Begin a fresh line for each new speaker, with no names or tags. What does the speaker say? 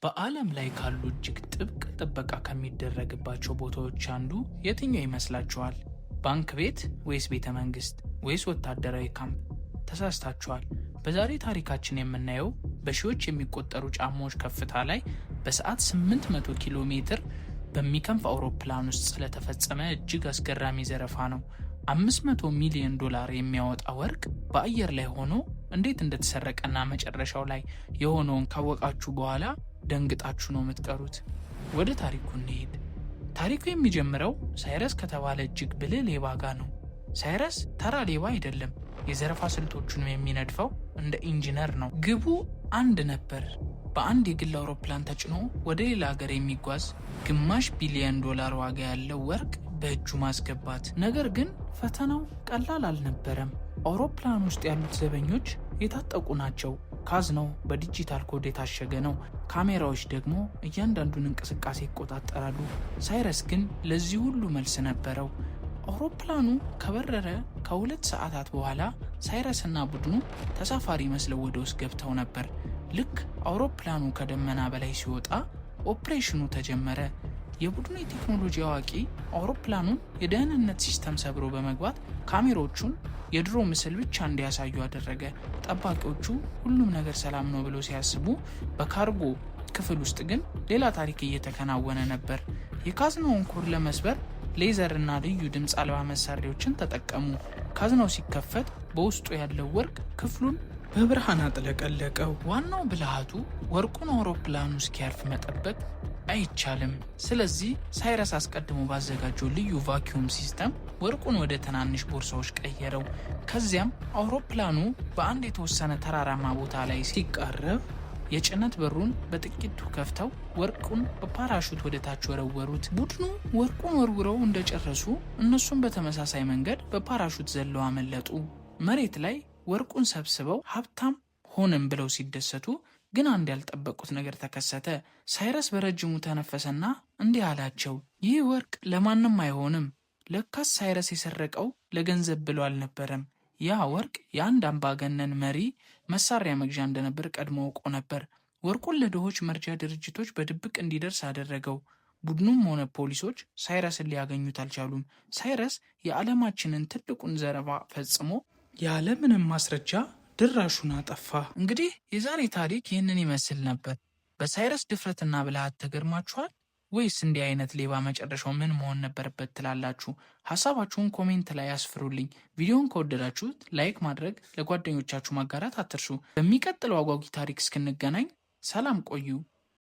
በዓለም ላይ ካሉ እጅግ ጥብቅ ጥበቃ ከሚደረግባቸው ቦታዎች አንዱ የትኛው ይመስላችኋል? ባንክ ቤት ወይስ ቤተ መንግስት ወይስ ወታደራዊ ካምፕ? ተሳስታችኋል። በዛሬ ታሪካችን የምናየው በሺዎች የሚቆጠሩ ጫማዎች ከፍታ ላይ በሰዓት 800 ኪሎ ሜትር በሚከንፍ አውሮፕላን ውስጥ ስለተፈጸመ እጅግ አስገራሚ ዘረፋ ነው። 500 ሚሊዮን ዶላር የሚያወጣ ወርቅ በአየር ላይ ሆኖ እንዴት እንደተሰረቀና መጨረሻው ላይ የሆነውን ካወቃችሁ በኋላ ደንግጣችሁ ነው የምትቀሩት። ወደ ታሪኩ እንሄድ። ታሪኩ የሚጀምረው ሳይረስ ከተባለ እጅግ ብልህ ሌባ ጋር ነው። ሳይረስ ተራ ሌባ አይደለም። የዘረፋ ስልቶቹንም የሚነድፈው እንደ ኢንጂነር ነው። ግቡ አንድ ነበር። በአንድ የግል አውሮፕላን ተጭኖ ወደ ሌላ ሀገር የሚጓዝ ግማሽ ቢሊዮን ዶላር ዋጋ ያለው ወርቅ በእጁ ማስገባት። ነገር ግን ፈተናው ቀላል አልነበረም። አውሮፕላን ውስጥ ያሉት ዘበኞች የታጠቁ ናቸው። ካዝናው በዲጂታል ኮድ የታሸገ ነው። ካሜራዎች ደግሞ እያንዳንዱን እንቅስቃሴ ይቆጣጠራሉ። ሳይረስ ግን ለዚህ ሁሉ መልስ ነበረው። አውሮፕላኑ ከበረረ ከ2 ሰዓታት በኋላ ሳይረስና ቡድኑ ተሳፋሪ መስለው ወደ ውስጥ ገብተው ነበር። ልክ አውሮፕላኑ ከደመና በላይ ሲወጣ ኦፕሬሽኑ ተጀመረ። የቡድኑ የቴክኖሎጂ አዋቂ አውሮፕላኑን የደህንነት ሲስተም ሰብሮ በመግባት ካሜራዎቹን የድሮ ምስል ብቻ እንዲያሳዩ አደረገ። ጠባቂዎቹ ሁሉም ነገር ሰላም ነው ብለው ሲያስቡ፣ በካርጎ ክፍል ውስጥ ግን ሌላ ታሪክ እየተከናወነ ነበር። የካዝናውን ኮድ ለመስበር ሌዘር እና ልዩ ድምፅ አልባ መሳሪያዎችን ተጠቀሙ። ካዝናው ሲከፈት በውስጡ ያለው ወርቅ ክፍሉን በብርሃን አጥለቀለቀው። ዋናው ብልሃቱ ወርቁን አውሮፕላኑ እስኪያርፍ መጠበቅ አይቻልም። ስለዚህ ሳይረስ አስቀድሞ ባዘጋጀው ልዩ ቫኪዩም ሲስተም ወርቁን ወደ ትናንሽ ቦርሳዎች ቀየረው። ከዚያም አውሮፕላኑ በአንድ የተወሰነ ተራራማ ቦታ ላይ ሲቃረብ የጭነት በሩን በጥቂቱ ከፍተው ወርቁን በፓራሹት ወደ ታች ወረወሩት። ቡድኑ ወርቁን ወርውረው እንደጨረሱ እነሱም በተመሳሳይ መንገድ በፓራሹት ዘለው አመለጡ። መሬት ላይ ወርቁን ሰብስበው ሀብታም ሆንም ብለው ሲደሰቱ ግን አንድ ያልጠበቁት ነገር ተከሰተ። ሳይረስ በረጅሙ ተነፈሰና እንዲህ አላቸው፣ ይህ ወርቅ ለማንም አይሆንም። ለካስ ሳይረስ የሰረቀው ለገንዘብ ብሎ አልነበረም። ያ ወርቅ የአንድ አምባገነን መሪ መሳሪያ መግዣ እንደነበር ቀድሞ አውቆ ነበር። ወርቁን ለድሆች መርጃ ድርጅቶች በድብቅ እንዲደርስ አደረገው። ቡድኑም ሆነ ፖሊሶች ሳይረስን ሊያገኙት አልቻሉም። ሳይረስ የዓለማችንን ትልቁን ዘረፋ ፈጽሞ ያለምንም ማስረጃ ድራሹን አጠፋ። እንግዲህ የዛሬ ታሪክ ይህንን ይመስል ነበር። በሳይረስ ድፍረትና ብልሃት ተገርማችኋል ወይስ እንዲህ አይነት ሌባ መጨረሻው ምን መሆን ነበረበት ትላላችሁ? ሀሳባችሁን ኮሜንት ላይ አስፍሩልኝ። ቪዲዮውን ከወደዳችሁት ላይክ ማድረግ፣ ለጓደኞቻችሁ ማጋራት አትርሱ። በሚቀጥለው አጓጊ ታሪክ እስክንገናኝ ሰላም ቆዩ።